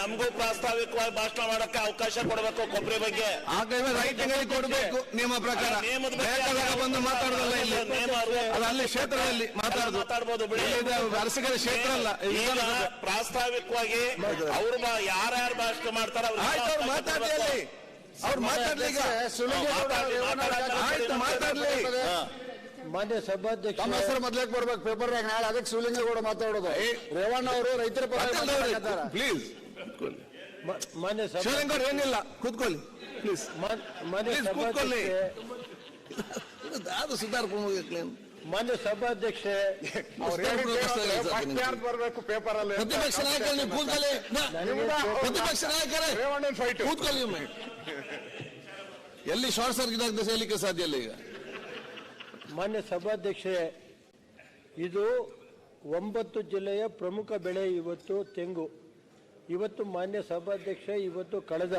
ನಮಗೂ ಪ್ರಾಸ್ತಾವಿಕವಾಗಿ ಭಾಷಣ ಮಾಡಕ್ಕೆ ಅವಕಾಶ ಕೊಡಬೇಕು. ಕೊಬ್ಬರಿ ಬಗ್ಗೆ ರೈಟಿಂಗ್ ಅಲ್ಲಿ ಕೊಡಬೇಕು ನಿಯಮ ಪ್ರಕಾರ. ಬಂದು ಮಾತಾಡೋದಲ್ಲ ಇಲ್ಲಿ, ಅದು ಅಲ್ಲಿ ಕ್ಷೇತ್ರದಲ್ಲಿ ಮಾತಾಡಬಹುದು. ಅರಸಿಕೆರೆ ಕ್ಷೇತ್ರ ಅಲ್ಲ. ಈಗ ಪ್ರಾಸ್ತಾವಿಕವಾಗಿ ಅವ್ರು ಯಾರ್ಯಾರು ಭಾಷಣ ಮಾಡ್ತಾರೆ ಅವ್ರು ಮಾತಾಡ್ಲಿ, ಅವ್ರು ಮಾತಾಡ್ಲಿ, ಮಾತಾಡ್ಲಿ. ಮಾನ್ಯ ಸಭಾಧ್ಯಕ್ಷ ತಮ್ಮ ಹೆಸರು ಮೊದಲಕ್ಕೆ ಬರ್ಬೇಕು ಪೇಪರ್ ನಾಳೆ, ಅದಕ್ಕೆ ಶಿವಲಿಂಗೇಗೌಡ ಮಾತಾಡೋದು. ರೇವಣ್ಣ ಅವರು ರೈತರ ಪ್ಲೀಸ್ ಮಾನ್ಯ ಶಿವಲಿಂಗೌಡ ಏನಿಲ್ಲ, ಕೂತ್ಕೊಳ್ಳಿ ಪ್ಲೀಸ್. ಮಾನ್ಯ ಕೂತ್ಕೊಳ್ಳಿ, ಅದು ಸುಧಾರ್ಕೊಂಡು ಹೋಗ್ಲಿ. ಮಾನ್ಯ ಸಭಾಧ್ಯಕ್ಷೆ ಬರ್ಬೇಕು ಪೇಪರ್ ಅಲ್ಲಿ. ಪ್ರತಿಪಕ್ಷ ನಾಯಕರು ನೀವು ಕೂತ್ಕೊಳ್ಳಿ, ಪ್ರತಿಪಕ್ಷ ನಾಯಕರೇ ಕೂತ್ಕೊಳ್ಳಿ. ಎಲ್ಲಿ ಶಾರ್ಟ್ ಸರ್ಕ್ಯೂಟ್ ಆಗಿದೆ ಹೇಳಲಿಕ್ಕೆ ಸಾಧ್ಯ ಇಲ್ಲ. ಈಗ ಮಾನ್ಯ ಸಭಾಧ್ಯಕ್ಷೆ, ಇದು 9 ಜಿಲ್ಲೆಯ ಪ್ರಮುಖ ಬೆಳೆ ಇವತ್ತು ತೆಂಗು. ಇವತ್ತು ಮಾನ್ಯ ಸಭಾಧ್ಯಕ್ಷೆ, ಇವತ್ತು ಕಳೆದ